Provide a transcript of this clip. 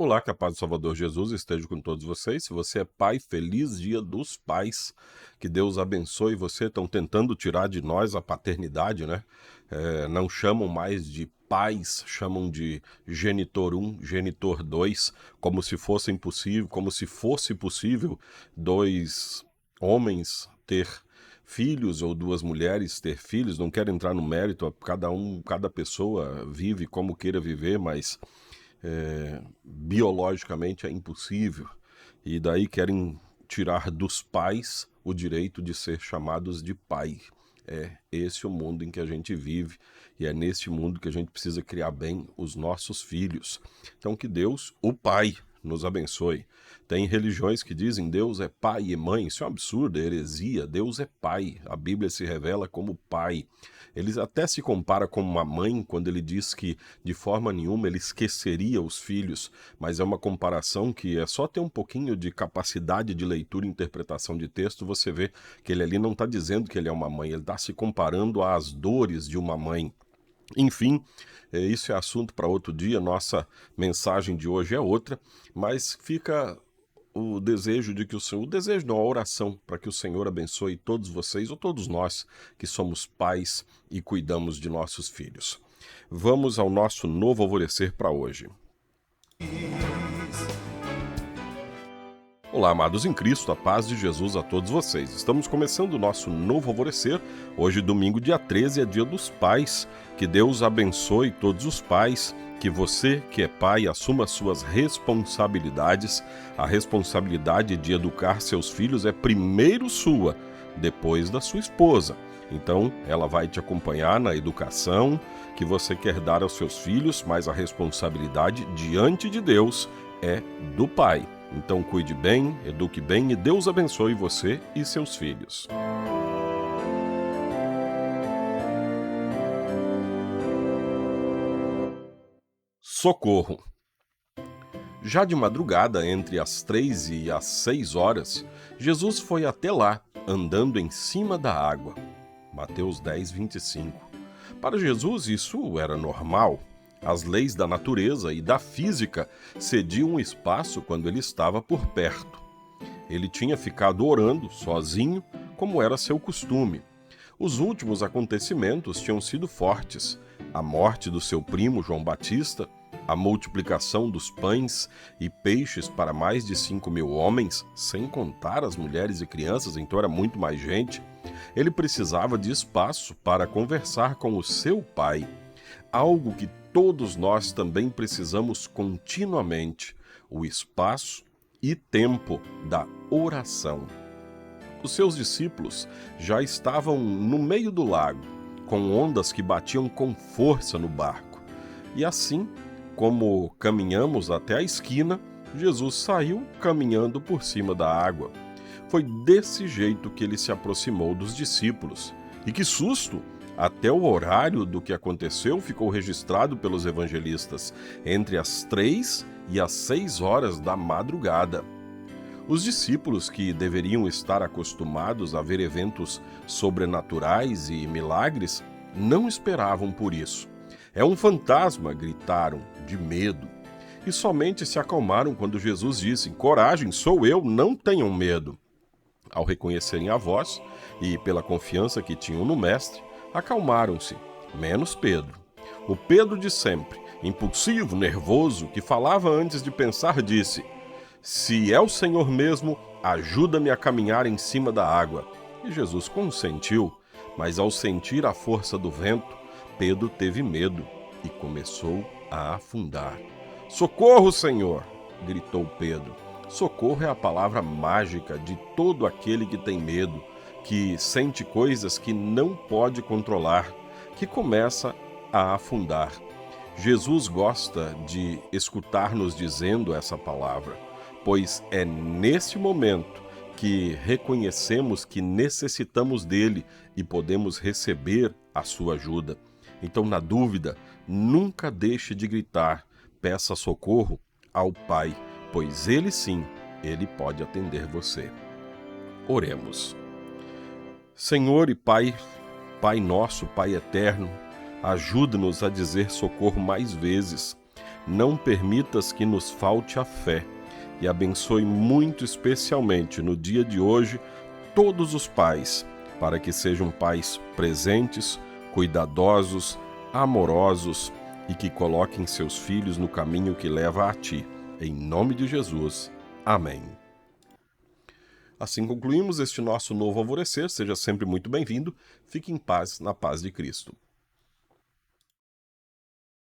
Olá, que a paz do Salvador Jesus esteja com todos vocês. Se você é pai, feliz Dia dos Pais. Que Deus abençoe você. Estão tentando tirar de nós a paternidade, né? Não chamam mais de pais, chamam de genitor um, genitor 2, como se fosse impossível, como se fosse possível dois homens ter filhos ou duas mulheres ter filhos. Não quero entrar no mérito, cada pessoa vive como queira viver, mas biologicamente é impossível. E daí querem tirar dos pais o direito de ser chamados de pai. É esse o mundo em que a gente vive e é nesse mundo que a gente precisa criar bem os nossos filhos. Então que Deus, o Pai, nos abençoe. Tem religiões que dizem Deus é pai e mãe, isso é um absurdo, é heresia. Deus é pai, a Bíblia se revela como pai. Ele até se compara com uma mãe quando ele diz que de forma nenhuma ele esqueceria os filhos, mas é uma comparação que é só ter um pouquinho de capacidade de leitura e interpretação de texto, você vê que ele ali não está dizendo que ele é uma mãe, ele está se comparando às dores de uma mãe. Enfim, isso é assunto para outro dia, nossa mensagem de hoje é outra, mas fica o desejo de que o desejo não, a oração para que o Senhor abençoe todos vocês ou todos nós que somos pais e cuidamos de nossos filhos. Vamos ao nosso novo alvorecer para hoje. Olá, amados em Cristo, a paz de Jesus a todos vocês. Estamos começando o nosso novo alvorecer. Hoje, domingo, dia 13, é dia dos pais. Que Deus abençoe todos os pais, que você, que é pai, assuma suas responsabilidades. A responsabilidade de educar seus filhos é primeiro sua, depois da sua esposa. Então, ela vai te acompanhar na educação que você quer dar aos seus filhos, mas a responsabilidade diante de Deus é do pai. Então cuide bem, eduque bem e Deus abençoe você e seus filhos. Socorro. Já de madrugada, entre as 3 e as 6 horas, Jesus foi até lá, andando em cima da água. Mateus 10, 25. Para Jesus isso era normal. As leis da natureza e da física cediam espaço quando ele estava por perto. Ele tinha ficado orando, sozinho, como era seu costume. Os últimos acontecimentos tinham sido fortes. A morte do seu primo João Batista, a multiplicação dos pães e peixes para mais de 5.000 homens, sem contar as mulheres e crianças, então era muito mais gente. Ele precisava de espaço para conversar com o seu pai. Algo que todos nós também precisamos continuamente: o espaço e tempo da oração. Os seus discípulos já estavam no meio do lago, com ondas que batiam com força no barco. E assim, como caminhamos até a esquina, Jesus saiu caminhando por cima da água. Foi desse jeito que ele se aproximou dos discípulos. E que susto! Até o horário do que aconteceu ficou registrado pelos evangelistas, entre as 3 e as 6 horas da madrugada. Os discípulos, que deveriam estar acostumados a ver eventos sobrenaturais e milagres, não esperavam por isso. É um fantasma, gritaram, de medo. E somente se acalmaram quando Jesus disse: coragem, sou eu, não tenham medo. Ao reconhecerem a voz e pela confiança que tinham no Mestre, acalmaram-se, menos Pedro. O Pedro de sempre, impulsivo, nervoso, que falava antes de pensar, disse: se é o Senhor mesmo, ajuda-me a caminhar em cima da água. E Jesus consentiu, mas ao sentir a força do vento, Pedro teve medo e começou a afundar. Socorro, Senhor! Gritou Pedro. Socorro é a palavra mágica de todo aquele que tem medo, que sente coisas que não pode controlar, que começa a afundar. Jesus gosta de escutar-nos dizendo essa palavra, pois é nesse momento que reconhecemos que necessitamos dele e podemos receber a sua ajuda. Então, na dúvida, nunca deixe de gritar, peça socorro ao Pai, pois ele sim, ele pode atender você. Oremos. Senhor e Pai, Pai nosso, Pai eterno, ajuda-nos a dizer socorro mais vezes. não permitas que nos falte a fé e abençoe muito especialmente no dia de hoje todos os pais, para que sejam pais presentes, cuidadosos, amorosos e que coloquem seus filhos no caminho que leva a Ti. Em nome de Jesus. Amém. Assim concluímos este nosso novo alvorecer. Seja sempre muito bem-vindo. Fique em paz, na paz de Cristo.